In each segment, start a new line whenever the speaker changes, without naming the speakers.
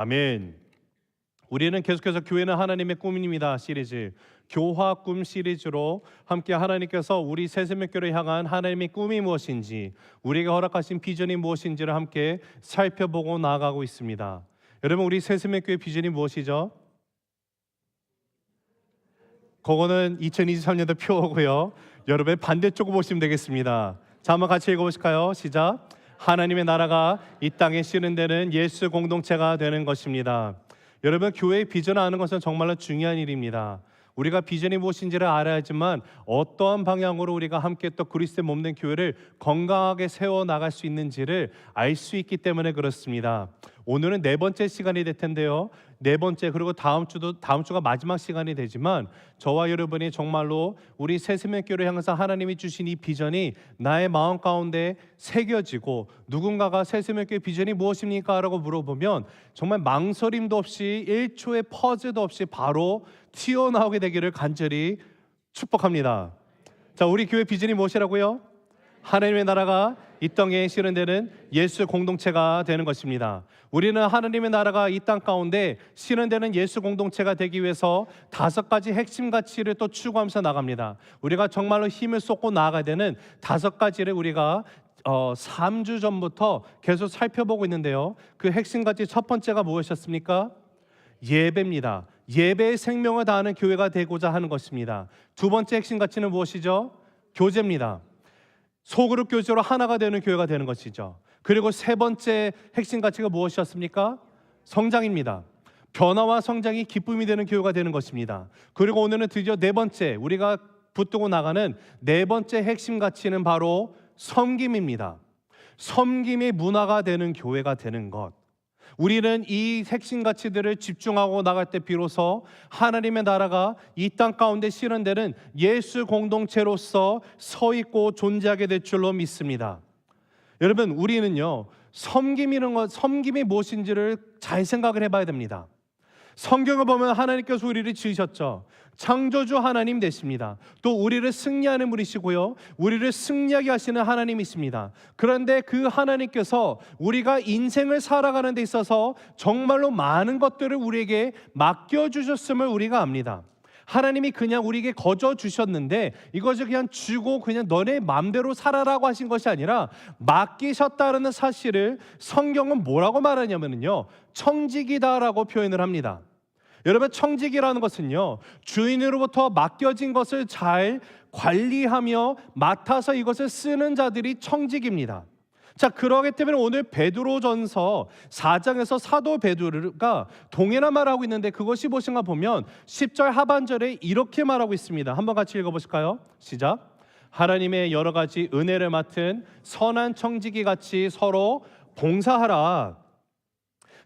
아멘. 우리는 계속해서 교회는 하나님의 꿈입니다 시리즈, 교화 꿈 시리즈로 함께 하나님께서 우리 새생명교를 향한 하나님의 꿈이 무엇인지, 우리에게 허락하신 비전이 무엇인지를 함께 살펴보고 나아가고 있습니다. 여러분, 우리 새생명교의 비전이 무엇이죠? 그거는 2023년도 표고요. 여러분 반대쪽을 보시면 되겠습니다. 자, 한번 같이 읽어보실까요? 시작. 하나님의 나라가 이 땅에 실현되는 예수 공동체가 되는 것입니다. 여러분, 교회의 비전을 아는 것은 정말로 중요한 일입니다. 우리가 비전이 무엇인지를 알아야지만 어떠한 방향으로 우리가 함께 또 그리스도의 몸된 교회를 건강하게 세워나갈 수 있는지를 알 수 있기 때문에 그렇습니다. 오늘은 네 번째 시간이 될 텐데요, 네 번째, 그리고 다음 주가 마지막 시간이 되지만 저와 여러분이 정말로 우리 새생명교회를 향해서 하나님이 주신 이 비전이 나의 마음 가운데 새겨지고, 누군가가 새생명교회 비전이 무엇입니까? 라고 물어보면 정말 망설임도 없이 1초의 퍼즈도 없이 바로 튀어나오게 되기를 간절히 축복합니다. 자, 우리 교회 비전이 무엇이라고요? 하나님의 나라가 이 땅에 실현되는 예수 공동체가 되는 것입니다. 우리는 하나님의 나라가 이 땅 가운데 실현되는 예수 공동체가 되기 위해서 5가지 핵심 가치를 또 추구하면서 나갑니다. 우리가 정말로 힘을 쏟고 나아가야 되는 5가지를 우리가 3주 전부터 계속 살펴보고 있는데요, 그 핵심 가치 첫 번째가 무엇이었습니까? 예배입니다. 예배의 생명을 다하는 교회가 되고자 하는 것입니다. 두 번째 핵심 가치는 무엇이죠? 교제입니다. 소그룹 교제로 하나가 되는 교회가 되는 것이죠. 그리고 세 번째 핵심 가치가 무엇이었습니까? 성장입니다. 변화와 성장이 기쁨이 되는 교회가 되는 것입니다. 그리고 오늘은 드디어 네 번째, 우리가 붙들고 나가는 네 번째 핵심 가치는 바로 섬김입니다. 섬김의 문화가 되는 교회가 되는 것. 우리는 이 핵심 가치들을 집중하고 나갈 때 비로소 하나님의 나라가 이 땅 가운데 실현되는 예수 공동체로서 서 있고 존재하게 될 줄로 믿습니다. 여러분, 우리는요, 섬김이 무엇인지를 잘 생각을 해봐야 됩니다. 성경을 보면 하나님께서 우리를 지으셨죠. 창조주 하나님 되십니다. 또 우리를 승리하는 분이시고요, 우리를 승리하게 하시는 하나님이십니다. 그런데 그 하나님께서 우리가 인생을 살아가는 데 있어서 정말로 많은 것들을 우리에게 맡겨주셨음을 우리가 압니다. 하나님이 그냥 우리에게 거저 주셨는데 이것을 그냥 주고 그냥 너네 마음대로 살아라고 하신 것이 아니라 맡기셨다는 사실을 성경은 뭐라고 말하냐면요, 청직이다라고 표현을 합니다. 여러분, 청직이라는 것은요, 주인으로부터 맡겨진 것을 잘 관리하며 맡아서 이것을 쓰는 자들이 청직입니다. 자, 그러기 때문에 오늘 베드로전서 4장에서 사도 베드로가 동일한 말을 하고 있는데, 그것이 무엇인가 보면 10절 하반절에 이렇게 말하고 있습니다. 한번 같이 읽어보실까요? 시작. 하나님의 여러 가지 은혜를 맡은 선한 청지기 같이 서로 봉사하라.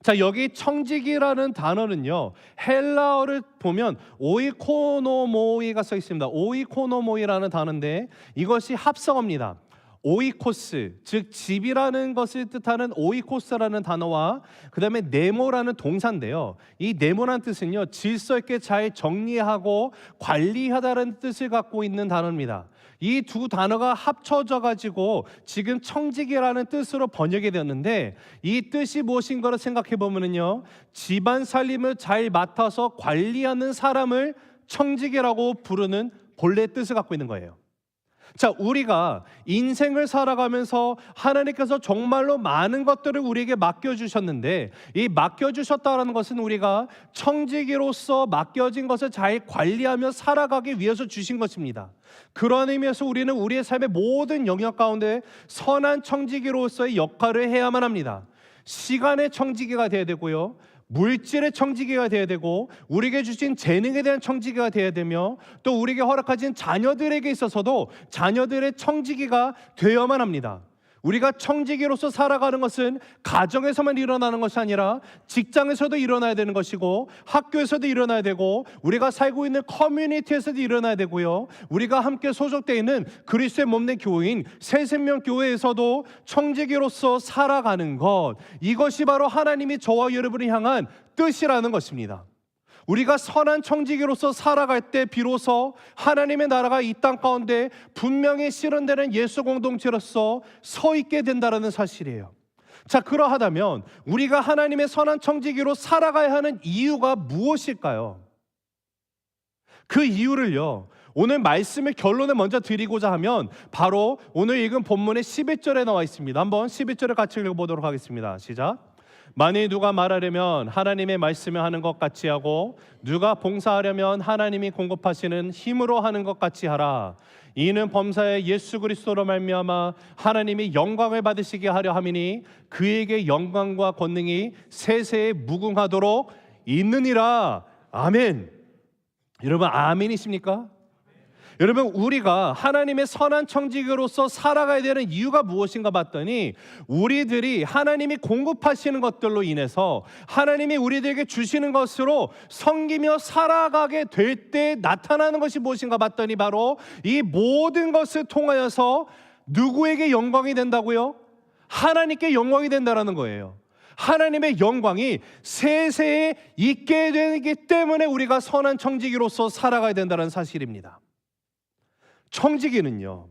자, 여기 청지기라는 단어는요, 헬라어를 보면 오이코노모이가 써 있습니다. 오이코노모이라는 단어인데 이것이 합성어입니다. 오이코스, 즉 집이라는 것을 뜻하는 오이코스라는 단어와 그 다음에 네모라는 동사인데요, 이 네모라는 뜻은요, 질서 있게 잘 정리하고 관리하다는 뜻을 갖고 있는 단어입니다. 이 두 단어가 합쳐져 가지고 지금 청직이라는 뜻으로 번역이 되었는데, 이 뜻이 무엇인가를 생각해 보면요, 집안 살림을 잘 맡아서 관리하는 사람을 청직이라고 부르는 본래 뜻을 갖고 있는 거예요. 자, 우리가 인생을 살아가면서 하나님께서 정말로 많은 것들을 우리에게 맡겨주셨는데, 이 맡겨주셨다는 것은 우리가 청지기로서 맡겨진 것을 잘 관리하며 살아가기 위해서 주신 것입니다. 그런 의미에서 우리는 우리의 삶의 모든 영역 가운데 선한 청지기로서의 역할을 해야만 합니다. 시간의 청지기가 되어야 되고요, 물질의 청지기가 되어야 되고, 우리에게 주신 재능에 대한 청지기가 되어야 되며, 또 우리에게 허락하신 자녀들에게 있어서도 자녀들의 청지기가 되어야만 합니다. 우리가 청지기로서 살아가는 것은 가정에서만 일어나는 것이 아니라 직장에서도 일어나야 되는 것이고, 학교에서도 일어나야 되고, 우리가 살고 있는 커뮤니티에서도 일어나야 되고요, 우리가 함께 소속되어 있는 그리스도의 몸된 교회인 새생명교회에서도 청지기로서 살아가는 것, 이것이 바로 하나님이 저와 여러분을 향한 뜻이라는 것입니다. 우리가 선한 청지기로서 살아갈 때 비로소 하나님의 나라가 이 땅 가운데 분명히 실현되는 예수 공동체로서 서 있게 된다는 사실이에요. 자, 그러하다면 우리가 하나님의 선한 청지기로 살아가야 하는 이유가 무엇일까요? 그 이유를요, 오늘 말씀의 결론을 먼저 드리고자 하면 바로 오늘 읽은 본문의 11절에 나와 있습니다. 한번 11절을 같이 읽어보도록 하겠습니다. 시작. 만일 누가 말하려면 하나님의 말씀을 하는 것 같이 하고 누가 봉사하려면 하나님이 공급하시는 힘으로 하는 것 같이 하라. 이는 범사에 예수 그리스도로 말미암아 하나님이 영광을 받으시게 하려 함이니 그에게 영광과 권능이 세세에 무궁하도록 있느니라. 아멘. 여러분, 아멘이십니까? 여러분, 우리가 하나님의 선한 청지기로서 살아가야 되는 이유가 무엇인가 봤더니 우리들이 하나님이 공급하시는 것들로 인해서 하나님이 우리들에게 주시는 것으로 섬기며 살아가게 될 때 나타나는 것이 무엇인가 봤더니 바로 이 모든 것을 통하여서 누구에게 영광이 된다고요? 하나님께 영광이 된다라는 거예요. 하나님의 영광이 세세에 있게 되기 때문에 우리가 선한 청지기로서 살아가야 된다는 사실입니다. 청지기는요,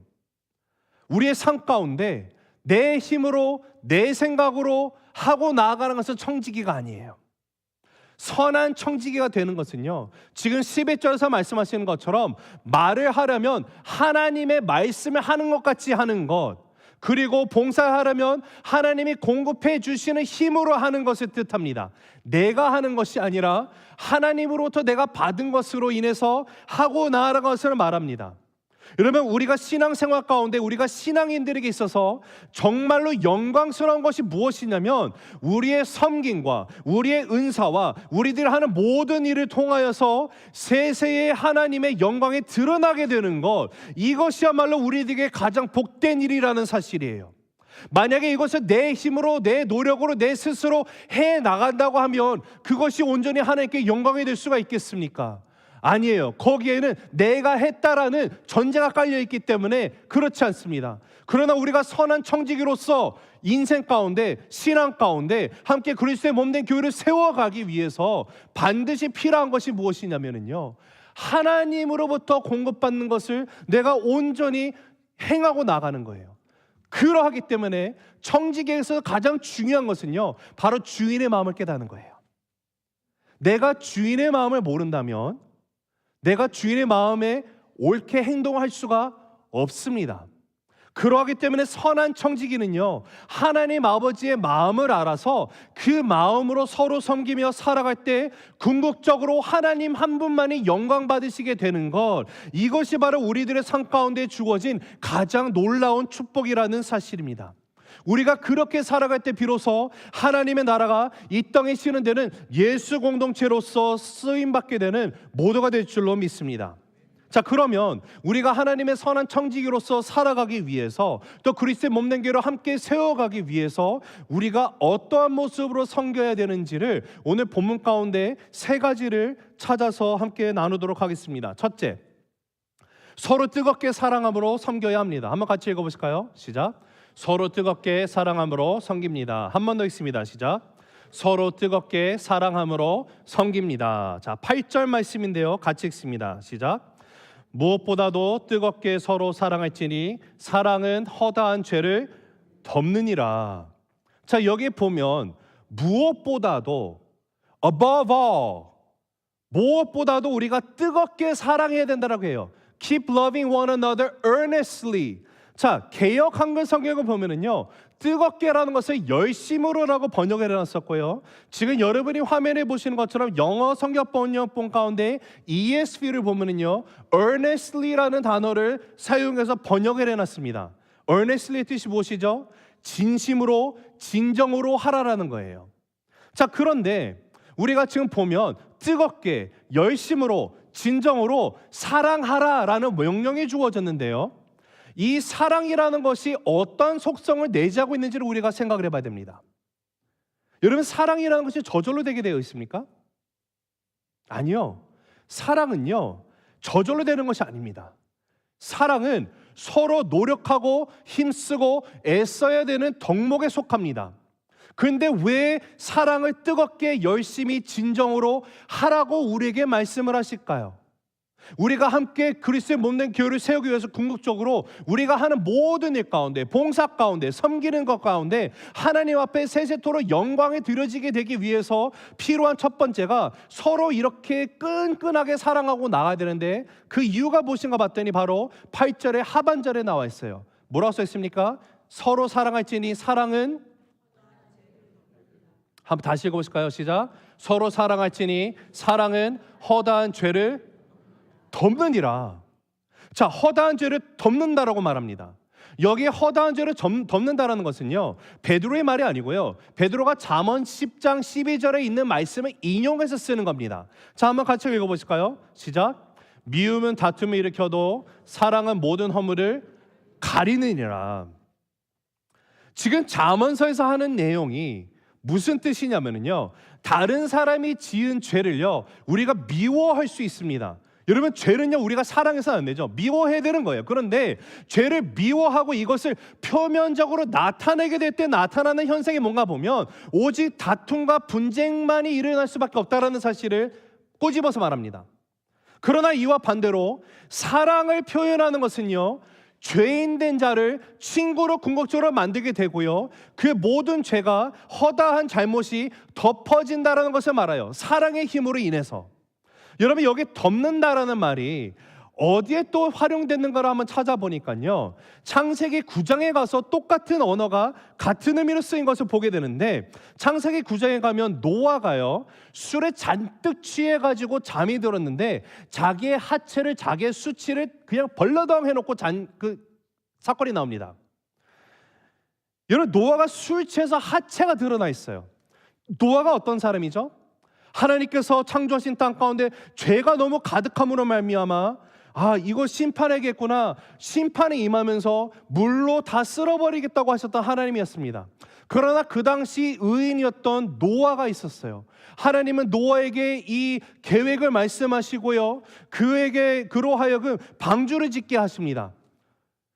우리의 삶 가운데 내 힘으로 내 생각으로 하고 나아가는 것은 청지기가 아니에요. 선한 청지기가 되는 것은요, 지금 11절에서 말씀하시는 것처럼 말을 하려면 하나님의 말씀을 하는 것 같이 하는 것, 그리고 봉사하려면 하나님이 공급해 주시는 힘으로 하는 것을 뜻합니다. 내가 하는 것이 아니라 하나님으로부터 내가 받은 것으로 인해서 하고 나아가는 것을 말합니다. 여러분, 우리가 신앙생활 가운데 우리가 신앙인들에게 있어서 정말로 영광스러운 것이 무엇이냐면 우리의 섬김과 우리의 은사와 우리들이 하는 모든 일을 통하여서 세세에 하나님의 영광이 드러나게 되는 것, 이것이야말로 우리들에게 가장 복된 일이라는 사실이에요. 만약에 이것을 내 힘으로 내 노력으로 내 스스로 해나간다고 하면 그것이 온전히 하나님께 영광이 될 수가 있겠습니까? 아니에요. 거기에는 내가 했다라는 전제가 깔려있기 때문에 그렇지 않습니다. 그러나 우리가 선한 청지기로서 인생 가운데, 신앙 가운데 함께 그리스도의 몸된 교회를 세워가기 위해서 반드시 필요한 것이 무엇이냐면요, 하나님으로부터 공급받는 것을 내가 온전히 행하고 나가는 거예요. 그러하기 때문에 청지기에서 가장 중요한 것은요, 바로 주인의 마음을 깨닫는 거예요. 내가 주인의 마음을 모른다면 내가 주인의 마음에 옳게 행동할 수가 없습니다. 그러하기 때문에 선한 청지기는요, 하나님 아버지의 마음을 알아서 그 마음으로 서로 섬기며 살아갈 때 궁극적으로 하나님 한 분만이 영광 받으시게 되는 것, 이것이 바로 우리들의 삶 가운데 주어진 가장 놀라운 축복이라는 사실입니다. 우리가 그렇게 살아갈 때 비로소 하나님의 나라가 이 땅에 시는 데는 예수 공동체로서 쓰임받게 되는 모두가 될 줄로 믿습니다. 자, 그러면 우리가 하나님의 선한 청지기로서 살아가기 위해서 또 그리스도의 몸된 교회로 함께 세워가기 위해서 우리가 어떠한 모습으로 섬겨야 되는지를 오늘 본문 가운데 세 가지를 찾아서 함께 나누도록 하겠습니다. 첫째, 서로 뜨겁게 사랑함으로 섬겨야 합니다. 한번 같이 읽어보실까요? 시작. 서로 뜨겁게 사랑함으로 섬깁니다. 한 번 더 읽습니다. 시작. 서로 뜨겁게 사랑함으로 섬깁니다. 자, 8절 말씀인데요, 같이 읽습니다. 시작. 무엇보다도 뜨겁게 서로 사랑할지니 사랑은 허다한 죄를 덮느니라. 자, 여기 보면 무엇보다도, above all, 무엇보다도 우리가 뜨겁게 사랑해야 된다고 해요. Keep loving one another earnestly. 자, 개역 한글 성경을 보면은요, 뜨겁게라는 것을 열심으로라고 번역을 해놨었고요, 지금 여러분이 화면에 보시는 것처럼 영어 성경 번역본 가운데 ESV를 보면은요, earnestly라는 단어를 사용해서 번역을 해놨습니다. earnestly의 뜻이 무엇이죠? 진심으로, 진정으로 하라라는 거예요. 자, 그런데 우리가 지금 보면 뜨겁게, 열심으로, 진정으로 사랑하라라는 명령이 주어졌는데요, 이 사랑이라는 것이 어떤 속성을 내재하고 있는지를 우리가 생각을 해봐야 됩니다. 여러분, 사랑이라는 것이 저절로 되게 되어 있습니까? 아니요. 사랑은요, 저절로 되는 것이 아닙니다. 사랑은 서로 노력하고 힘쓰고 애써야 되는 덕목에 속합니다. 그런데 왜 사랑을 뜨겁게 열심히 진정으로 하라고 우리에게 말씀을 하실까요? 우리가 함께 그리스도의 몸된 교회를 세우기 위해서 궁극적으로 우리가 하는 모든 일 가운데, 봉사 가운데, 섬기는 것 가운데 하나님 앞에 세세토록 영광에 드려지게 되기 위해서 필요한 첫 번째가 서로 이렇게 끈끈하게 사랑하고 나가야 되는데, 그 이유가 무엇인가 봤더니 바로 8절의 하반절에 나와 있어요. 뭐라고 써 있습니까? 서로 사랑할지니 사랑은, 한번 다시 읽어보실까요? 시작. 서로 사랑할지니 사랑은 허다한 죄를 덮느니라. 자, 허다한 죄를 덮는다라고 말합니다. 여기에 허다한 죄를 덮는다라는 것은요, 베드로의 말이 아니고요, 베드로가 잠언 10장 12절에 있는 말씀을 인용해서 쓰는 겁니다. 자, 한번 같이 읽어보실까요? 시작. 미움은 다툼을 일으켜도 사랑은 모든 허물을 가리느니라. 지금 잠언서에서 하는 내용이 무슨 뜻이냐면요, 다른 사람이 지은 죄를요 우리가 미워할 수 있습니다. 여러분, 죄는요 우리가 사랑해서는 안 되죠. 미워해야 되는 거예요. 그런데 죄를 미워하고 이것을 표면적으로 나타내게 될 때 나타나는 현상이 뭔가 보면 오직 다툼과 분쟁만이 일어날 수밖에 없다는 사실을 꼬집어서 말합니다. 그러나 이와 반대로 사랑을 표현하는 것은요, 죄인된 자를 친구로 궁극적으로 만들게 되고요, 그 모든 죄가, 허다한 잘못이 덮어진다는 것을 말해요. 사랑의 힘으로 인해서. 여러분, 여기 덮는다라는 말이 어디에 또 활용되는가를 한번 찾아보니까요, 창세기 9장에 가서 똑같은 언어가 같은 의미로 쓰인 것을 보게 되는데, 창세기 9장에 가면 노아가요 술에 잔뜩 취해가지고 잠이 들었는데 자기의 하체를, 자기의 수치를 그냥 벌러덩 해놓고 그 사건이 나옵니다. 여러분, 노아가 술 취해서 하체가 드러나 있어요. 노아가 어떤 사람이죠? 하나님께서 창조하신 땅 가운데 죄가 너무 가득함으로 말미암아 이거 심판하겠구나, 심판이 임하면서 물로 다 쓸어버리겠다고 하셨던 하나님이었습니다. 그러나 그 당시 의인이었던 노아가 있었어요. 하나님은 노아에게 이 계획을 말씀하시고요, 그로 하여금 방주를 짓게 하십니다.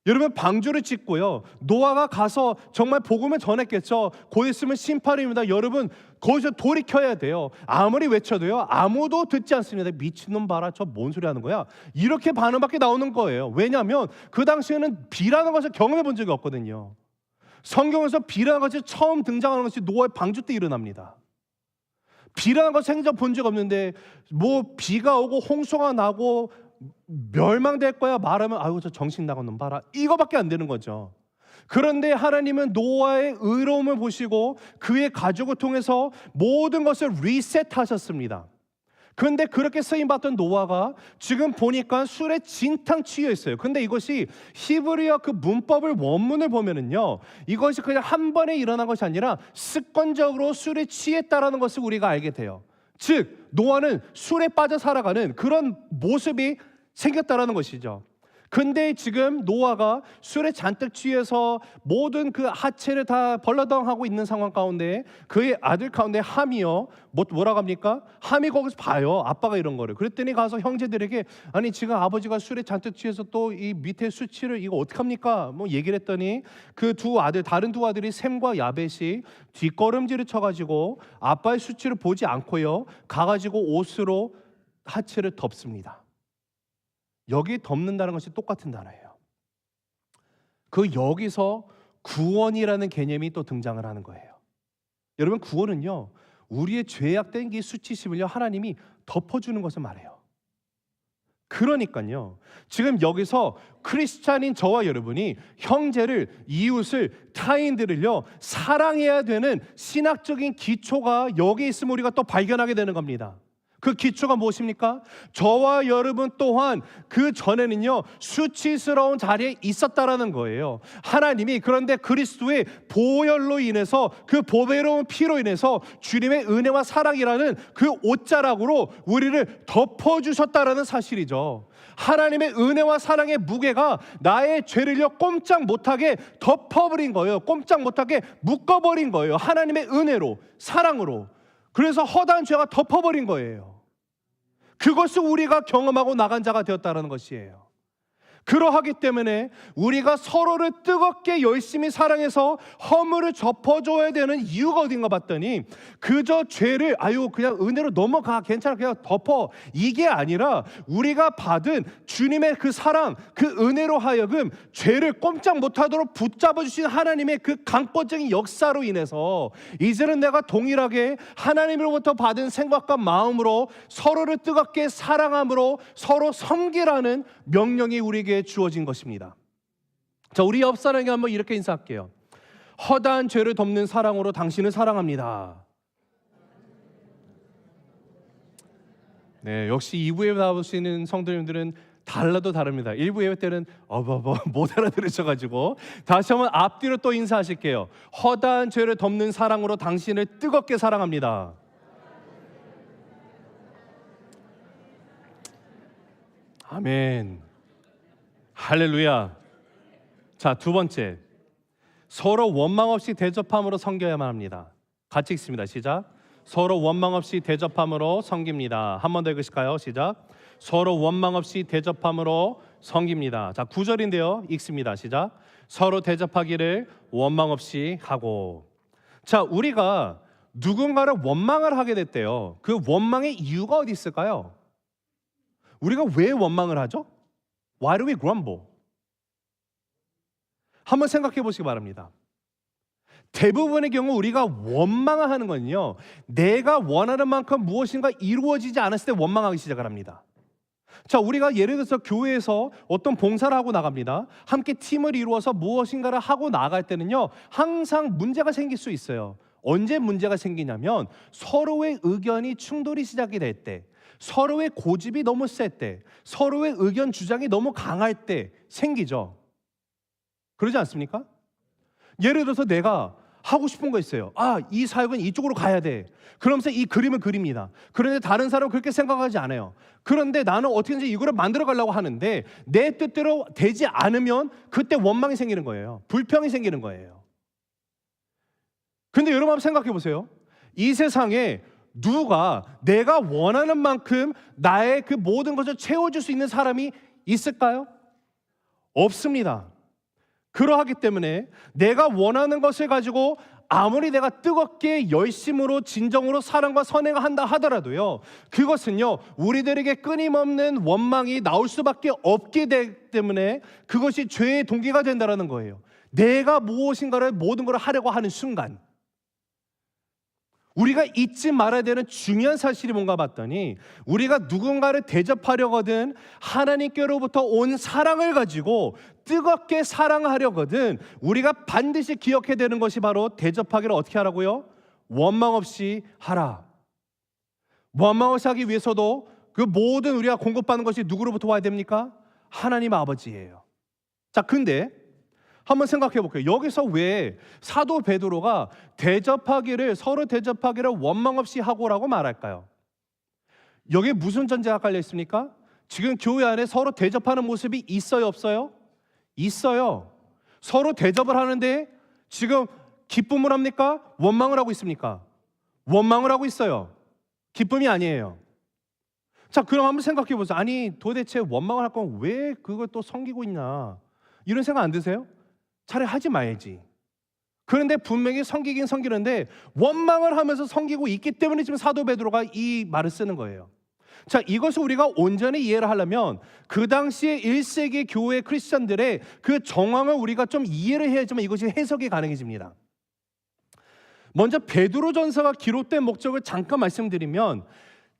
여러분, 방주를 짓고요, 노아가 가서 정말 복음을 전했겠죠. 곧 있으면 심판입니다. 여러분, 거기서 돌이켜야 돼요. 아무리 외쳐도요 아무도 듣지 않습니다. 미친놈 봐라, 저 뭔 소리 하는 거야, 이렇게 반응밖에 나오는 거예요. 왜냐하면 그 당시에는 비라는 것을 경험해 본 적이 없거든요. 성경에서 비라는 것이 처음 등장하는 것이 노아의 방주 때 일어납니다. 비라는 것을 생전 본 적 없는데 뭐 비가 오고 홍수가 나고 멸망될 거야 말하면 아유 저 정신 나간 놈 봐라, 이거밖에 안 되는 거죠. 그런데 하나님은 노아의 의로움을 보시고 그의 가족을 통해서 모든 것을 리셋하셨습니다. 그런데 그렇게 쓰임받던 노아가 지금 보니까 술에 진탕 취해 있어요. 근데 이것이 히브리어 그 문법을, 원문을 보면은요, 이것이 그냥 한 번에 일어난 것이 아니라 습관적으로 술에 취했다라는 것을 우리가 알게 돼요. 즉 노아는 술에 빠져 살아가는 그런 모습이 생겼다라는 것이죠. 근데 지금 노아가 술에 잔뜩 취해서 모든 그 하체를 다 벌러덩하고 있는 상황 가운데 그의 아들 가운데 함이요, 뭐라고 합니까? 함이 거기서 봐요, 아빠가 이런 거를. 그랬더니 가서 형제들에게 아니 지금 아버지가 술에 잔뜩 취해서 또 이 밑에 수치를 이거 어떡합니까? 뭐 얘기를 했더니 그 두 아들, 다른 두 아들이 셈과 야벳이 뒷걸음질을 쳐가지고 아빠의 수치를 보지 않고요 가가지고 옷으로 하체를 덮습니다. 여기 덮는다는 것이 똑같은 단어예요. 그 여기서 구원이라는 개념이 또 등장을 하는 거예요. 여러분, 구원은요 우리의 죄악된 이 수치심을요 하나님이 덮어주는 것을 말해요. 그러니까요 지금 여기서 크리스찬인 저와 여러분이 형제를, 이웃을, 타인들을요 사랑해야 되는 신학적인 기초가 여기 있음을 우리가 또 발견하게 되는 겁니다. 그 기초가 무엇입니까? 저와 여러분 또한 그 전에는요 수치스러운 자리에 있었다라는 거예요. 하나님이 그런데 그리스도의 보혈로 인해서, 그 보배로운 피로 인해서 주님의 은혜와 사랑이라는 그 옷자락으로 우리를 덮어주셨다라는 사실이죠. 하나님의 은혜와 사랑의 무게가 나의 죄를요 꼼짝 못하게 덮어버린 거예요. 꼼짝 못하게 묶어버린 거예요. 하나님의 은혜로, 사랑으로. 그래서 허다한 죄가 덮어버린 거예요. 그것을 우리가 경험하고 나간 자가 되었다는 것이에요. 그러하기 때문에 우리가 서로를 뜨겁게 열심히 사랑해서 허물을 덮어줘야 되는 이유가 어딘가 봤더니 그저 죄를 그냥 은혜로 넘어가 괜찮아 그냥 덮어 이게 아니라 우리가 받은 주님의 그 사랑 그 은혜로 하여금 죄를 꼼짝 못하도록 붙잡아 주신 하나님의 그 강권적인 역사로 인해서 이제는 내가 동일하게 하나님으로부터 받은 생각과 마음으로 서로를 뜨겁게 사랑함으로 서로 섬기라는 명령이 우리에게 주어진 것입니다. 자, 우리 옆 사람에게 한번 이렇게 인사할게요. 허다한 죄를 덮는 사랑으로 당신을 사랑합니다. 네, 역시 2부 예배 나오시는 성도님들은 달라도 다릅니다. 1부 예배 때는 못 알아들으셔가지고 다시 한번 앞뒤로 또 인사하실게요. 허다한 죄를 덮는 사랑으로 당신을 뜨겁게 사랑합니다. 아멘. 할렐루야. 자, 두 번째, 서로 원망 없이 대접함으로 섬겨야만 합니다. 같이 읽습니다. 시작. 서로 원망 없이 대접함으로 섬깁니다. 한 번 더 읽으실까요? 시작. 서로 원망 없이 대접함으로 섬깁니다. 자, 9절인데요. 읽습니다. 시작. 서로 대접하기를 원망 없이 하고. 자, 우리가 누군가를 원망을 하게 됐대요. 그 원망의 이유가 어디 있을까요? 우리가 왜 원망을 하죠? Why do we grumble? 한번 생각해 보시기 바랍니다. 대부분의 경우 우리가 원망을 하는 건요, 내가 원하는 만큼 무엇인가 이루어지지 않았을 때 원망하기 시작을 합니다. 자, 우리가 예를 들어서 교회에서 어떤 봉사를 하고 나갑니다. 함께 팀을 이루어서 무엇인가를 하고 나갈 때는요, 항상 문제가 생길 수 있어요. 언제 문제가 생기냐면 서로의 의견이 충돌이 시작이 될 때, 서로의 고집이 너무 셀 때, 서로의 의견 주장이 너무 강할 때 생기죠. 그러지 않습니까? 예를 들어서 내가 하고 싶은 거 있어요. 이 사역은 이쪽으로 가야 돼. 그러면서 이 그림을 그립니다. 그런데 다른 사람은 그렇게 생각하지 않아요. 그런데 나는 어떻게든지 이거를 만들어 가려고 하는데 내 뜻대로 되지 않으면 그때 원망이 생기는 거예요. 불평이 생기는 거예요. 근데 여러분 한번 생각해 보세요. 이 세상에 누가 내가 원하는 만큼 나의 그 모든 것을 채워줄 수 있는 사람이 있을까요? 없습니다. 그러하기 때문에 내가 원하는 것을 가지고 아무리 내가 뜨겁게 열심으로 진정으로 사랑과 선행을 한다 하더라도요, 그것은요 우리들에게 끊임없는 원망이 나올 수밖에 없기 때문에 그것이 죄의 동기가 된다는 거예요. 내가 무엇인가를 모든 걸 하려고 하는 순간 우리가 잊지 말아야 되는 중요한 사실이 뭔가 봤더니 우리가 누군가를 대접하려거든 하나님께로부터 온 사랑을 가지고 뜨겁게 사랑하려거든 우리가 반드시 기억해야 되는 것이 바로 대접하기를 어떻게 하라고요? 원망 없이 하라. 원망 없이 하기 위해서도 그 모든 우리가 공급받는 것이 누구로부터 와야 됩니까? 하나님 아버지예요. 자, 근데 한번 생각해 볼게요. 여기서 왜 사도 베드로가 서로 대접하기를 원망 없이 하고라고 말할까요? 여기에 무슨 전제가 깔려 있습니까? 지금 교회 안에 서로 대접하는 모습이 있어요, 없어요? 있어요. 서로 대접을 하는데 지금 기쁨을 합니까? 원망을 하고 있습니까? 원망을 하고 있어요. 기쁨이 아니에요. 자, 그럼 한번 생각해 보세요. 아니, 도대체 원망을 할 거면 왜 그걸 또 섬기고 있냐? 이런 생각 안 드세요? 차라리 하지 말지. 그런데 분명히 섬기긴 섬기는데 원망을 하면서 섬기고 있기 때문에 지금 사도 베드로가 이 말을 쓰는 거예요. 자, 이것을 우리가 온전히 이해를 하려면 그 당시에 1세기 교회 크리스천들의 그 정황을 우리가 좀 이해를 해야지만 이것이 해석이 가능해집니다. 먼저 베드로전서가 기록된 목적을 잠깐 말씀드리면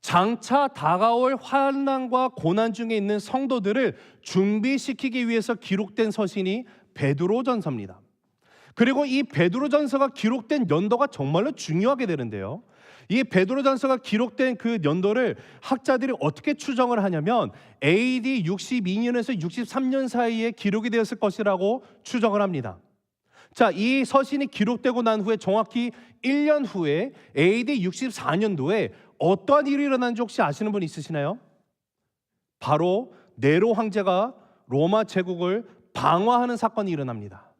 장차 다가올 환난과 고난 중에 있는 성도들을 준비시키기 위해서 기록된 서신이 베드로전서입니다. 그리고 이 베드로전서가 기록된 연도가 정말로 중요하게 되는데요, 이 베드로전서가 기록된 그 연도를 학자들이 어떻게 추정을 하냐면 AD 62년에서 63년 사이에 기록이 되었을 것이라고 추정을 합니다. 자, 이 서신이 기록되고 난 후에 정확히 1년 후에 AD 64년도에 어떠한 일이 일어난지 혹시 아시는 분 있으시나요? 바로 네로 황제가 로마 제국을 방화하는 사건이 일어납니다.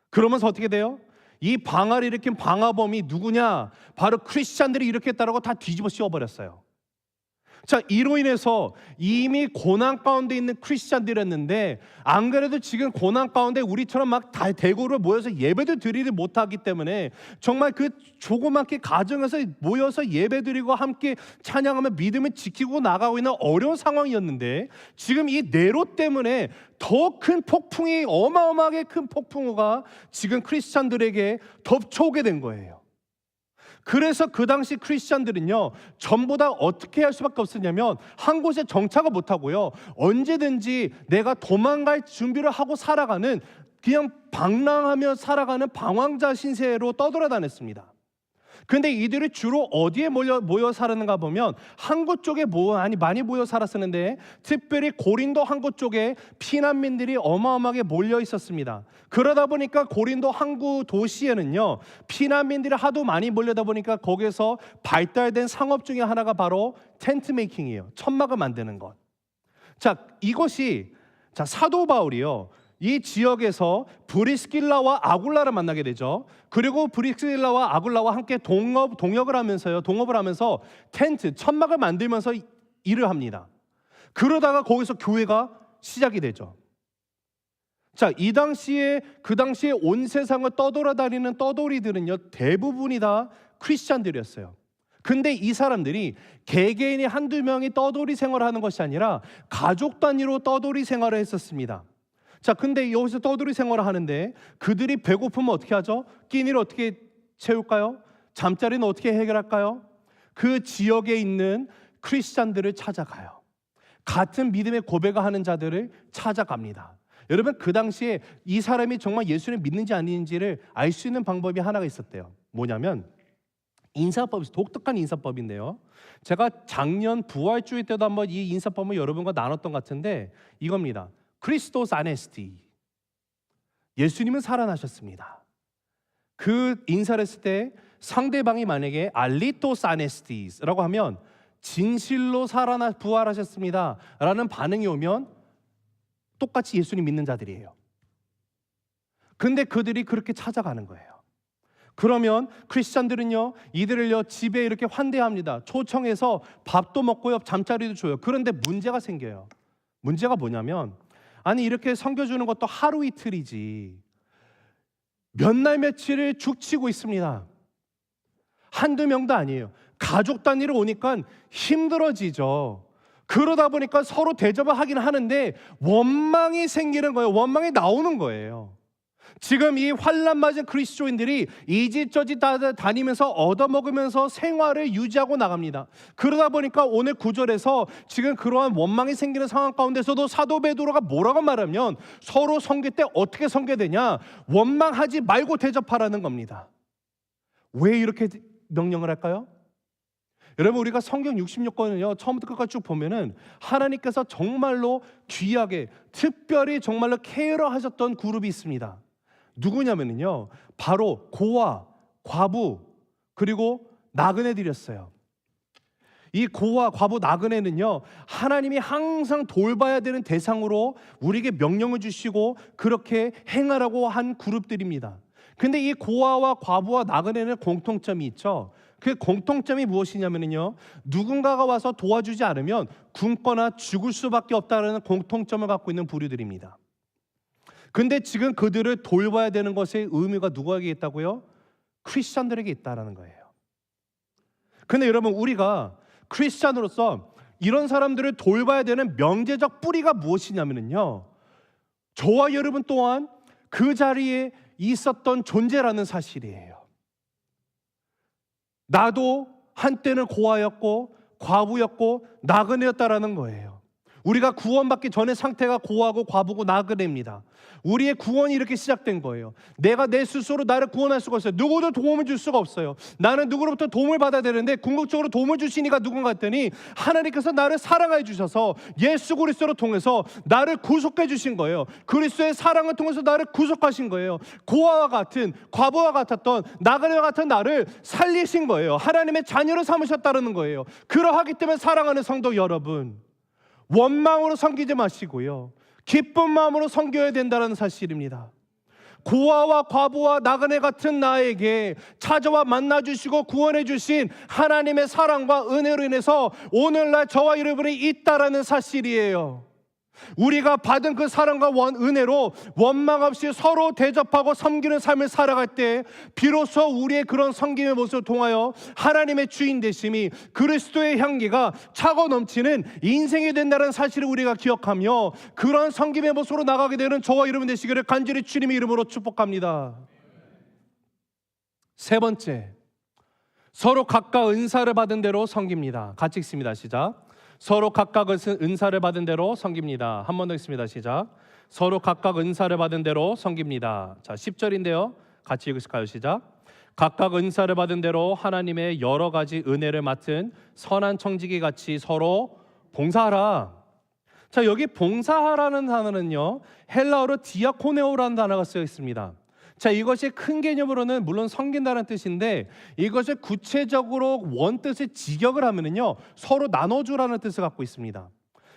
그러면서 어떻게 돼요? 이 방화를 일으킨 방화범이 누구냐? 바로 크리스찬들이 일으켰다라고 다 뒤집어 씌워버렸어요. 자, 이로 인해서 이미 고난 가운데 있는 크리스찬들이었는데, 안 그래도 지금 고난 가운데 우리처럼 막 다 대구로 모여서 예배도 드리지 못하기 때문에 정말 그 조그맣게 가정에서 모여서 예배 드리고 함께 찬양하며 믿음을 지키고 나가고 있는 어려운 상황이었는데, 지금 이 네로 때문에 더 큰 폭풍이, 어마어마하게 큰 폭풍우가 지금 크리스찬들에게 덮쳐오게 된 거예요. 그래서 그 당시 크리스찬들은요, 전부 다 어떻게 할 수밖에 없었냐면, 한 곳에 정착을 못하고요, 언제든지 내가 도망갈 준비를 하고 살아가는, 그냥 방랑하며 살아가는 방황자 신세로 떠돌아다녔습니다. 근데 이들이 주로 어디에 모여 살았는가 보면 항구 쪽에 많이 모여 살았었는데, 특별히 고린도 항구 쪽에 피난민들이 어마어마하게 몰려 있었습니다. 그러다 보니까 고린도 항구 도시에는요, 피난민들이 하도 많이 몰려다 보니까 거기서 발달된 상업 중에 하나가 바로 텐트 메이킹이에요. 천막을 만드는 것. 자, 이것이 사도 바울이요, 이 지역에서 브리스길라와 아굴라를 만나게 되죠. 그리고 브리스길라와 아굴라와 함께 동업을 하면서 텐트, 천막을 만들면서 일을 합니다. 그러다가 거기서 교회가 시작이 되죠. 자, 그 당시에 온 세상을 떠돌아다니는 떠돌이들은요, 대부분이 다 크리스찬들이었어요. 근데 이 사람들이 개개인이 한두 명이 떠돌이 생활을 하는 것이 아니라 가족 단위로 떠돌이 생활을 했었습니다. 자, 근데 여기서 떠돌이 생활을 하는데, 그들이 배고프면 어떻게 하죠? 끼니를 어떻게 채울까요? 잠자리는 어떻게 해결할까요? 그 지역에 있는 크리스찬들을 찾아가요. 같은 믿음의 고백을 하는 자들을 찾아갑니다. 여러분, 그 당시에 이 사람이 정말 예수를 믿는지 아닌지를 알 수 있는 방법이 하나가 있었대요. 뭐냐면 인사법이, 독특한 인사법인데요, 제가 작년 부활주일 때도 한번 이 인사법을 여러분과 나눴던 것 같은데, 이겁니다. 크리스토스 아네스티, 예수님은 살아나셨습니다. 그 인사를 했을 때 상대방이 만약에 알리토스 아네스티스라고 하면 진실로 부활하셨습니다 라는 반응이 오면 똑같이 예수님 믿는 자들이에요. 근데 그들이 그렇게 찾아가는 거예요. 그러면 크리스찬들은요, 이들을요 집에 이렇게 환대합니다. 초청해서 밥도 먹고요, 잠자리도 줘요. 그런데 문제가 생겨요. 문제가 뭐냐면, 아니, 이렇게 섬겨주는 것도 하루 이틀이지 몇 날 며칠을 죽치고 있습니다. 한두 명도 아니에요. 가족 단위로 오니까 힘들어지죠. 그러다 보니까 서로 대접을 하긴 하는데 원망이 생기는 거예요. 원망이 나오는 거예요. 지금 이 환난 맞은 그리스도인들이 이집저집 다니면서 얻어먹으면서 생활을 유지하고 나갑니다. 그러다 보니까 오늘 구절에서 지금 그러한 원망이 생기는 상황 가운데서도 사도 베드로가 뭐라고 말하면, 서로 섬길 때 어떻게 섬겨야 되냐, 원망하지 말고 대접하라는 겁니다. 왜 이렇게 명령을 할까요? 여러분, 우리가 성경 66권을요 처음부터 끝까지 쭉 보면은 하나님께서 정말로 귀하게, 특별히 정말로 케어하셨던 그룹이 있습니다. 누구냐면요, 바로 고아, 과부, 그리고 나그네들이었어요. 이 고아, 과부, 나그네는요, 하나님이 항상 돌봐야 되는 대상으로 우리에게 명령을 주시고 그렇게 행하라고 한 그룹들입니다. 근데 이 고아와 과부와 나그네는 공통점이 있죠. 그 공통점이 무엇이냐면요, 누군가가 와서 도와주지 않으면 굶거나 죽을 수밖에 없다는 공통점을 갖고 있는 부류들입니다. 근데 지금 그들을 돌봐야 되는 것의 의미가 누구에게 있다고요? 크리스찬들에게 있다라는 거예요. 근데 여러분, 우리가 크리스찬으로서 이런 사람들을 돌봐야 되는 명제적 뿌리가 무엇이냐면요, 저와 여러분 또한 그 자리에 있었던 존재라는 사실이에요. 나도 한때는 고아였고 과부였고 나그네였다라는 거예요. 우리가 구원받기 전의 상태가 고아고 과부고 나그네입니다. 우리의 구원이 이렇게 시작된 거예요. 내가 내 스스로 나를 구원할 수가 없어요. 누구도 도움을 줄 수가 없어요. 나는 누구로부터 도움을 받아야 되는데 궁극적으로 도움을 주신 이가 누군가 했더니 하나님께서 나를 사랑해 주셔서 예수 그리스도로 통해서 나를 구속해 주신 거예요. 그리스도의 사랑을 통해서 나를 구속하신 거예요. 고아와 같은, 과부와 같았던, 나그네와 같은 나를 살리신 거예요. 하나님의 자녀를 삼으셨다는 거예요. 그러하기 때문에 사랑하는 성도 여러분, 원망으로 섬기지 마시고요, 기쁜 마음으로 섬겨야 된다는 사실입니다. 고아와 과부와 나그네 같은 나에게 찾아와 만나주시고 구원해 주신 하나님의 사랑과 은혜로 인해서 오늘날 저와 여러분이 있다라는 사실이에요. 우리가 받은 그 사랑과 은혜로 원망 없이 서로 대접하고 섬기는 삶을 살아갈 때 비로소 우리의 그런 섬김의 모습을 통하여 하나님의 주인 되심이 그리스도의 향기가 차고 넘치는 인생이 된다는 사실을 우리가 기억하며 그런 섬김의 모습으로 나가게 되는 저와 여러분 되시기를 간절히 주님의 이름으로 축복합니다. 세 번째, 서로 각각 은사를 받은 대로 섬깁니다. 같이 읽습니다. 시작. 서로 각각 은사를 받은 대로 섬깁니다. 한 번 더 읽습니다. 시작. 서로 각각 은사를 받은 대로 섬깁니다. 자, 10절인데요. 같이 읽으실까요? 시작. 각각 은사를 받은 대로 하나님의 여러 가지 은혜를 맡은 선한 청지기 같이 서로 봉사하라. 자, 여기 봉사하라는 단어는요, 헬라어로 디아코네오라는 단어가 쓰여 있습니다. 자, 이것이 큰 개념으로는 물론 섬긴다는 뜻인데 이것을 구체적으로 원뜻의 직역을 하면은요, 서로 나눠주라는 뜻을 갖고 있습니다.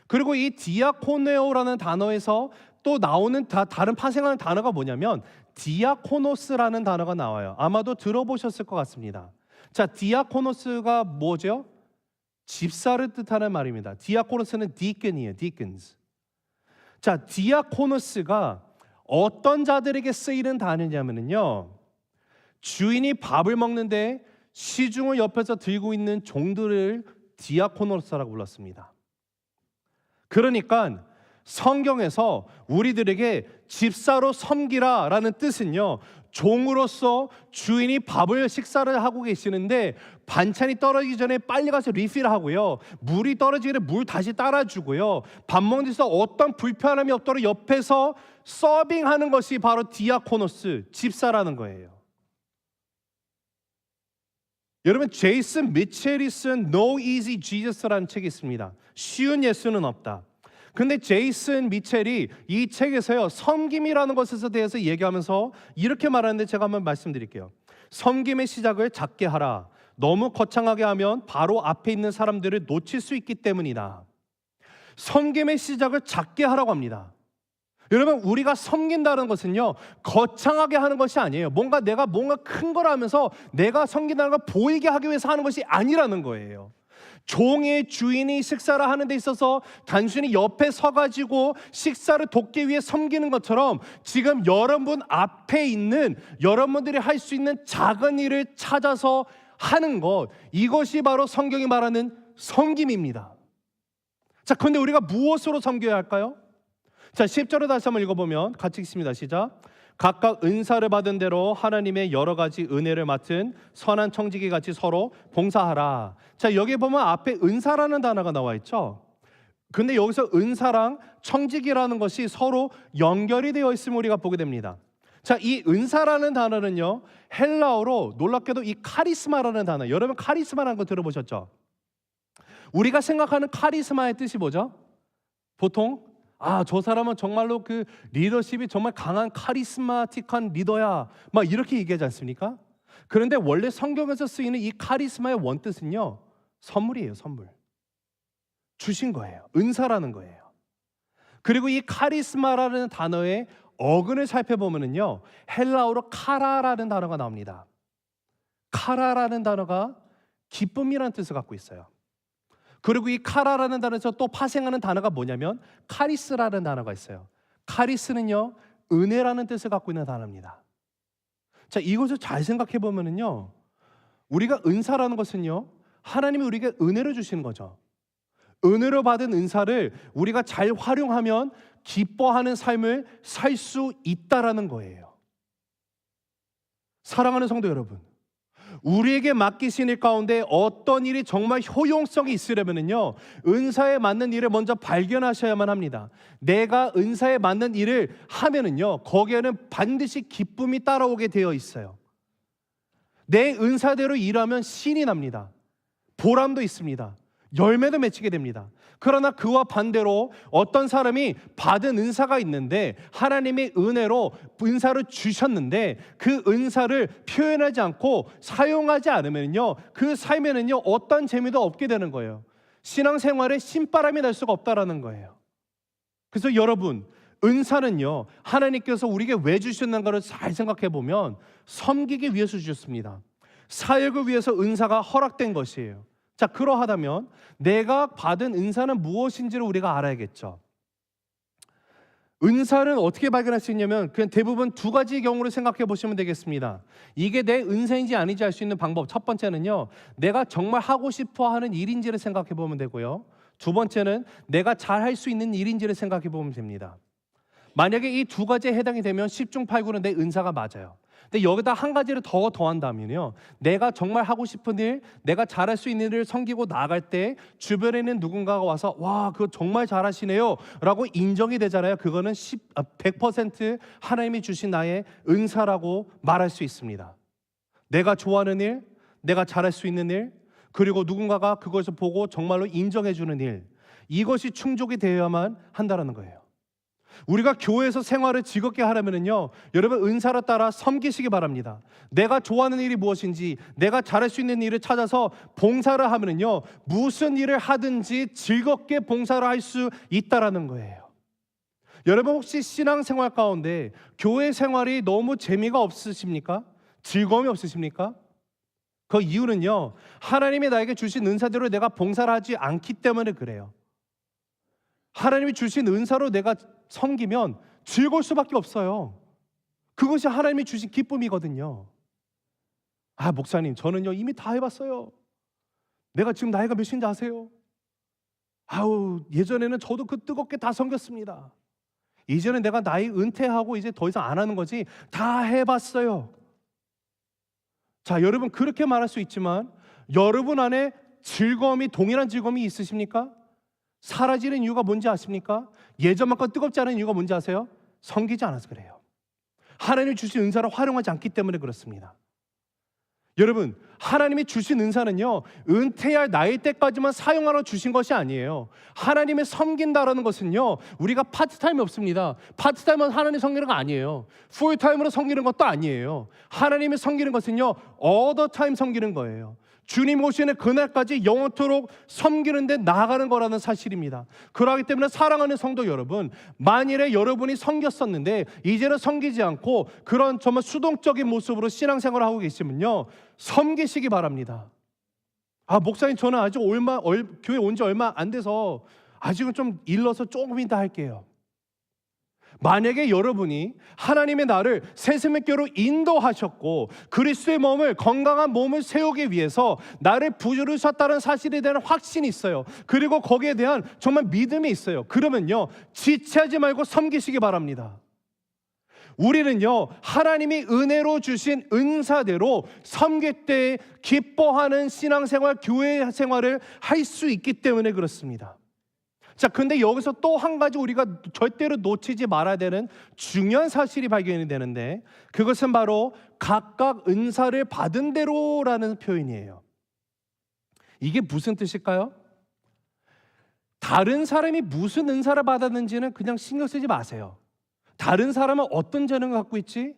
그리고 이 디아코네오라는 단어에서 또 나오는 다른 파생하는 단어가 뭐냐면 디아코노스라는 단어가 나와요. 아마도 들어보셨을 것 같습니다. 자, 디아코노스가 뭐죠? 집사를 뜻하는 말입니다. 디아코노스는 디끈이에요. 디끈스. 자, 디아코노스가 어떤 자들에게 쓰이는 단어냐면요, 주인이 밥을 먹는데 시중을 옆에서 들고 있는 종들을 디아코노스라고 불렀습니다. 그러니까 성경에서 우리들에게 집사로 섬기라라는 뜻은요, 종으로서 주인이 식사를 하고 계시는데 반찬이 떨어지기 전에 빨리 가서 리필하고요, 물이 떨어지기 전에 물 다시 따라주고요, 밥 먹는 데서 어떤 불편함이 없도록 옆에서 서빙하는 것이 바로 디아코노스, 집사라는 거예요. 여러분, 제이슨 미첼이 쓴 No Easy Jesus라는 책이 있습니다. 쉬운 예수는 없다. 근데 제이슨 미첼이 이 책에서요, 섬김이라는 것에 대해서 얘기하면서 이렇게 말하는데 제가 한번 말씀드릴게요. 섬김의 시작을 작게 하라. 너무 거창하게 하면 바로 앞에 있는 사람들을 놓칠 수 있기 때문이다. 섬김의 시작을 작게 하라고 합니다. 여러분, 우리가 섬긴다는 것은요, 거창하게 하는 것이 아니에요. 내가 뭔가 큰 걸 하면서 내가 섬긴다는 걸 보이게 하기 위해서 하는 것이 아니라는 거예요. 종의 주인이 식사를 하는 데 있어서 단순히 옆에 서가지고 식사를 돕기 위해 섬기는 것처럼 지금 여러분 앞에 있는 여러분들이 할 수 있는 작은 일을 찾아서 하는 것, 이것이 바로 성경이 말하는 섬김입니다. 자, 그런데 우리가 무엇으로 섬겨야 할까요? 자, 10절을 다시 한번 읽어보면 같이 읽습니다. 시작. 각각 은사를 받은 대로 하나님의 여러 가지 은혜를 맡은 선한 청지기 같이 서로 봉사하라. 자, 여기 보면 앞에 은사라는 단어가 나와 있죠. 근데 여기서 은사랑 청지기라는 것이 서로 연결이 되어 있음을 우리가 보게 됩니다. 자, 이 은사라는 단어는요, 헬라어로 놀랍게도 이 카리스마라는 단어, 여러분 카리스마라는 거 들어보셨죠? 우리가 생각하는 카리스마의 뜻이 뭐죠? 보통 저 사람은 정말로 그 리더십이 정말 강한 카리스마틱한 리더야, 막 이렇게 얘기하지 않습니까? 그런데 원래 성경에서 쓰이는 이 카리스마의 원뜻은요, 선물이에요. 선물. 주신 거예요. 은사라는 거예요. 그리고 이 카리스마라는 단어의 어근을 살펴보면요, 헬라어로 카라라는 단어가 나옵니다. 카라라는 단어가 기쁨이라는 뜻을 갖고 있어요. 그리고 이 카라라는 단어에서 또 파생하는 단어가 뭐냐면 카리스라는 단어가 있어요. 카리스는요, 은혜라는 뜻을 갖고 있는 단어입니다. 자, 이것을 잘 생각해 보면은요, 우리가 은사라는 것은요, 하나님이 우리에게 은혜를 주시는 거죠. 은혜로 받은 은사를 우리가 잘 활용하면 기뻐하는 삶을 살 수 있다라는 거예요. 사랑하는 성도 여러분, 우리에게 맡기신 일 가운데 어떤 일이 정말 효용성이 있으려면요, 은사에 맞는 일을 먼저 발견하셔야만 합니다. 내가 은사에 맞는 일을 하면은요, 거기에는 반드시 기쁨이 따라오게 되어 있어요. 내 은사대로 일하면 신이 납니다. 보람도 있습니다. 열매도 맺히게 됩니다. 그러나 그와 반대로 어떤 사람이 받은 은사가 있는데 하나님의 은혜로 은사를 주셨는데 그 은사를 표현하지 않고 사용하지 않으면요, 그 삶에는요, 어떤 재미도 없게 되는 거예요. 신앙생활에 신바람이 날 수가 없다라는 거예요. 그래서 여러분, 은사는요, 하나님께서 우리에게 왜 주셨는가를 잘 생각해 보면 섬기기 위해서 주셨습니다. 사역을 위해서 은사가 허락된 것이에요. 자, 그러하다면 내가 받은 은사는 무엇인지를 우리가 알아야겠죠. 은사는 어떻게 발견할 수 있냐면 그냥 대부분 두 가지 경우를 생각해 보시면 되겠습니다. 이게 내 은사인지 아닌지 알 수 있는 방법, 첫 번째는요, 내가 정말 하고 싶어 하는 일인지를 생각해 보면 되고요, 두 번째는 내가 잘 할 수 있는 일인지를 생각해 보면 됩니다. 만약에 이 두 가지에 해당이 되면 10중 8구는 내 은사가 맞아요. 근데 여기다 한 가지를 더 더한다면요, 내가 정말 하고 싶은 일, 내가 잘할 수 있는 일을 섬기고 나아갈 때 주변에 있는 누군가가 와서 와, 그거 정말 잘하시네요 라고 인정이 되잖아요. 그거는 100% 하나님이 주신 나의 은사라고 말할 수 있습니다. 내가 좋아하는 일, 내가 잘할 수 있는 일, 그리고 누군가가 그것을 보고 정말로 인정해 주는 일, 이것이 충족이 되어야만 한다는 거예요. 우리가 교회에서 생활을 즐겁게 하려면요, 여러분 은사를 따라 섬기시기 바랍니다. 내가 좋아하는 일이 무엇인지, 내가 잘할 수 있는 일을 찾아서 봉사를 하면요, 무슨 일을 하든지 즐겁게 봉사를 할 수 있다라는 거예요. 여러분 혹시 신앙생활 가운데 교회 생활이 너무 재미가 없으십니까? 즐거움이 없으십니까? 그 이유는요, 하나님이 나에게 주신 은사대로 내가 봉사를 하지 않기 때문에 그래요. 하나님이 주신 은사로 내가 섬기면 즐거울 수밖에 없어요. 그것이 하나님이 주신 기쁨이거든요. 아, 목사님, 저는요 이미 다 해봤어요. 내가 지금 나이가 몇인지 아세요? 아우, 예전에는 저도 그 뜨겁게 다 섬겼습니다. 이제는 내가 나이 은퇴하고 이제 더 이상 안 하는 거지, 다 해봤어요. 자, 여러분 그렇게 말할 수 있지만 여러분 안에 즐거움이, 동일한 즐거움이 있으십니까? 사라지는 이유가 뭔지 아십니까? 예전만큼 뜨겁지 않은 이유가 뭔지 아세요? 섬기지 않아서 그래요. 하나님이 주신 은사를 활용하지 않기 때문에 그렇습니다. 여러분, 하나님이 주신 은사는요, 은퇴할 나이 때까지만 사용하러 주신 것이 아니에요. 하나님의 섬긴다라는 것은요, 우리가 파트타임이 없습니다. 파트타임은 하나님 섬기는 거 아니에요. 풀타임으로 섬기는 것도 아니에요. 하나님이 섬기는 것은요, all 섬기는 거예요. 주님 오시는 그날까지 영원토록 섬기는 데 나아가는 거라는 사실입니다. 그러기 때문에 사랑하는 성도 여러분, 만일에 여러분이 섬겼었는데 이제는 섬기지 않고 그런 정말 수동적인 모습으로 신앙생활을 하고 계시면요, 섬기시기 바랍니다. 아, 목사님, 저는 아직 교회 온 지 얼마 안 돼서 아직은 좀 일러서 조금 이따 할게요. 만약에 여러분이 하나님의 나를 새생명교로 인도하셨고 그리스도의 몸을, 건강한 몸을 세우기 위해서 나를 부르셨다는 사실에 대한 확신이 있어요. 그리고 거기에 대한 정말 믿음이 있어요. 그러면요, 지체하지 말고 섬기시기 바랍니다. 우리는요, 하나님이 은혜로 주신 은사대로 섬길 때 기뻐하는 신앙생활, 교회 생활을 할 수 있기 때문에 그렇습니다. 자, 근데 여기서 또 한 가지 우리가 절대로 놓치지 말아야 되는 중요한 사실이 발견이 되는데, 그것은 바로 각각 은사를 받은 대로라는 표현이에요. 이게 무슨 뜻일까요? 다른 사람이 무슨 은사를 받았는지는 그냥 신경 쓰지 마세요. 다른 사람은 어떤 재능을 갖고 있지?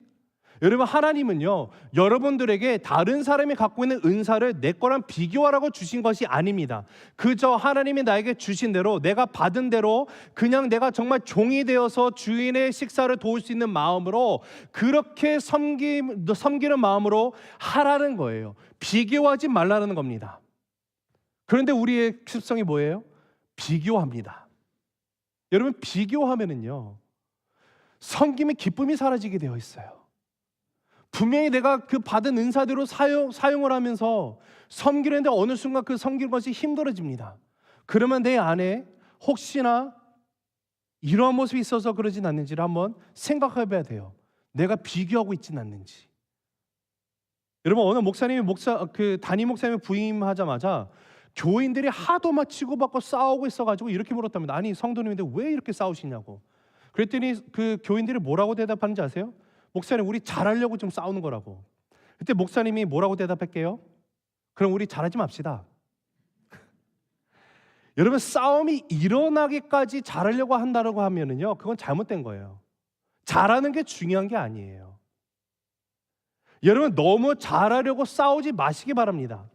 여러분, 하나님은요, 여러분들에게 다른 사람이 갖고 있는 은사를 내 거랑 비교하라고 주신 것이 아닙니다. 그저 하나님이 나에게 주신 대로, 내가 받은 대로 그냥 내가 정말 종이 되어서 주인의 식사를 도울 수 있는 마음으로, 그렇게 섬기는 마음으로 하라는 거예요. 비교하지 말라는 겁니다. 그런데 우리의 습성이 뭐예요? 비교합니다. 여러분, 비교하면은요, 섬김의 기쁨이 사라지게 되어 있어요. 분명히 내가 그 받은 은사대로 사용을 하면서 섬기는데 어느 순간 그 섬기는 것이 힘들어집니다. 그러면 내 안에 혹시나 이러한 모습이 있어서 그러진 않는지를 한번 생각해 봐야 돼요. 내가 비교하고 있진 않는지. 여러분, 어느 목사님이 담임 목사님이 부임하자마자 교인들이 하도 막 치고받고 싸우고 있어가지고 이렇게 물었답니다. 아니, 성도님인데 왜 이렇게 싸우시냐고. 그랬더니 그 교인들이 뭐라고 대답하는지 아세요? 목사님, 우리 잘하려고 좀 싸우는 거라고. 그때 목사님이 뭐라고 대답할게요? 그럼 우리 잘하지 맙시다. 여러분, 싸움이 일어나기까지 잘하려고 한다고 하면은요, 그건 잘못된 거예요. 잘하는 게 중요한 게 아니에요. 여러분, 너무 잘하려고 싸우지 마시기 바랍니다.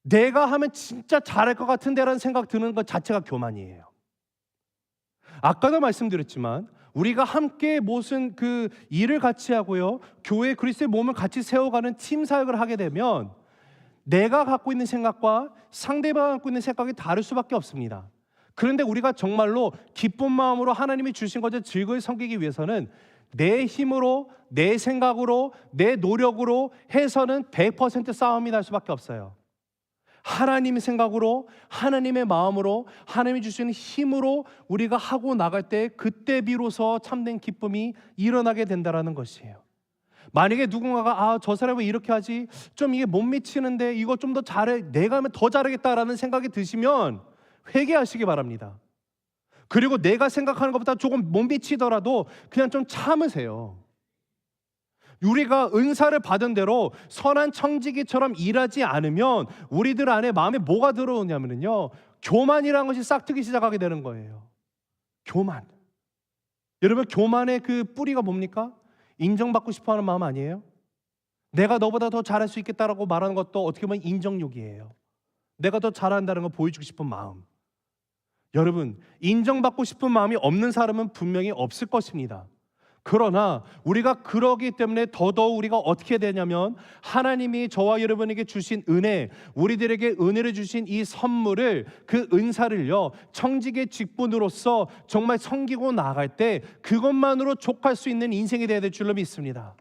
내가 하면 진짜 잘할 것 같은데라는 생각 드는 것 자체가 교만이에요. 아까도 말씀드렸지만 우리가 함께 무슨 그 일을 같이 하고요, 교회 그리스도의 몸을 같이 세워가는 팀 사역을 하게 되면 내가 갖고 있는 생각과 상대방이 갖고 있는 생각이 다를 수밖에 없습니다. 그런데 우리가 정말로 기쁜 마음으로 하나님이 주신 것을 즐거이 섬기기 위해서는 내 힘으로, 내 생각으로, 내 노력으로 해서는 100% 싸움이 날 수밖에 없어요. 하나님의 생각으로, 하나님의 마음으로, 하나님이 주시는 힘으로 우리가 하고 나갈 때 그때 비로소 참된 기쁨이 일어나게 된다는 것이에요. 만약에 누군가가 저 사람은 왜 이렇게 하지? 좀 이게 못 미치는데 이거 좀 더 잘해, 내가 하면 더 잘하겠다라는 생각이 드시면 회개하시기 바랍니다. 그리고 내가 생각하는 것보다 조금 못 미치더라도 그냥 좀 참으세요. 우리가 은사를 받은 대로 선한 청지기처럼 일하지 않으면 우리들 안에 마음에 뭐가 들어오냐면요, 교만이라는 것이 싹트기 시작하게 되는 거예요. 교만. 여러분, 교만의 그 뿌리가 뭡니까? 인정받고 싶어하는 마음 아니에요? 내가 너보다 더 잘할 수 있겠다라고 말하는 것도 어떻게 보면 인정욕이에요. 내가 더 잘한다는 걸 보여주고 싶은 마음. 여러분, 인정받고 싶은 마음이 없는 사람은 분명히 없을 것입니다. 그러나 우리가 그러기 때문에 더더욱 우리가 어떻게 되냐면 하나님이 저와 여러분에게 주신 은혜, 우리들에게 은혜를 주신 이 선물을, 그 은사를요, 청지기의 직분으로서 정말 섬기고 나갈 때 그것만으로 족할 수 있는 인생이 되어야 될 줄로 믿습니다.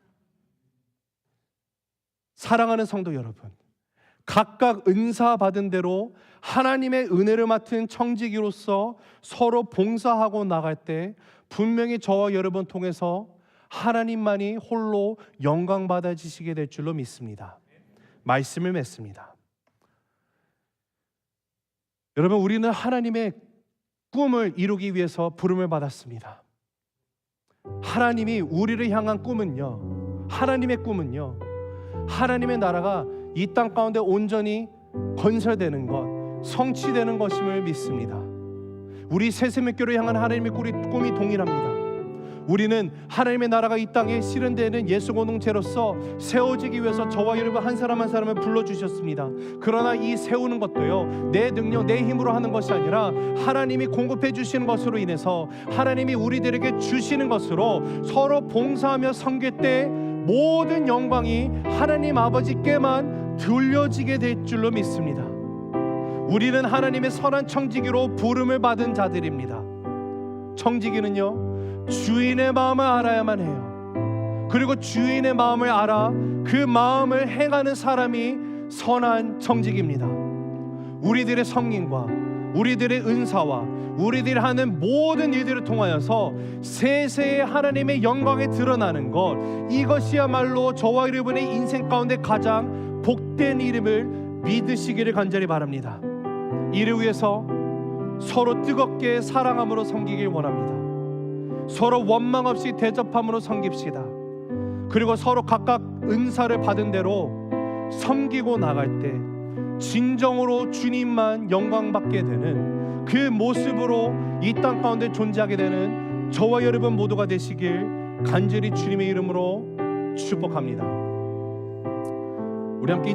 사랑하는 성도 여러분, 각각 은사 받은 대로 하나님의 은혜를 맡은 청지기로서 서로 봉사하고 나갈 때 분명히 저와 여러분 통해서 하나님만이 홀로 영광 받아지시게 될 줄로 믿습니다. 말씀을 맺습니다. 여러분, 우리는 하나님의 꿈을 이루기 위해서 부름을 받았습니다. 하나님이 우리를 향한 꿈은요, 하나님의 꿈은요, 하나님의 나라가 이 땅 가운데 온전히 건설되는 것, 성취되는 것임을 믿습니다. 우리 새세맥교를 향한 하나님의 꿈이 동일합니다. 우리는 하나님의 나라가 이 땅에 실현되는 예수 공동체로서 세워지기 위해서 저와 여러분 한 사람 한 사람을 불러주셨습니다. 그러나 이 세우는 것도요, 내 능력, 내 힘으로 하는 것이 아니라 하나님이 공급해 주시는 것으로 인해서, 하나님이 우리들에게 주시는 것으로 서로 봉사하며 섬길 때 모든 영광이 하나님 아버지께만 돌려지게 될 줄로 믿습니다. 우리는 하나님의 선한 청지기로 부름을 받은 자들입니다. 청지기는요, 주인의 마음을 알아야만 해요. 그리고 주인의 마음을 알아 그 마음을 행하는 사람이 선한 청지기입니다. 우리들의 섬김과 우리들의 은사와 우리들이 하는 모든 일들을 통하여서 세세의 하나님의 영광이 드러나는 것, 이것이야말로 저와 여러분의 인생 가운데 가장 복된 일임을 믿으시기를 간절히 바랍니다. 이를 위해서 서로 뜨겁게 사랑함으로 섬기길 원합니다. 서로 원망 없이 대접함으로 섬깁시다. 그리고 서로 각각 은사를 받은 대로 섬기고 나갈 때 진정으로 주님만 영광받게 되는 그 모습으로 이 땅 가운데 존재하게 되는 저와 여러분 모두가 되시길 간절히 주님의 이름으로 축복합니다. 우리 함께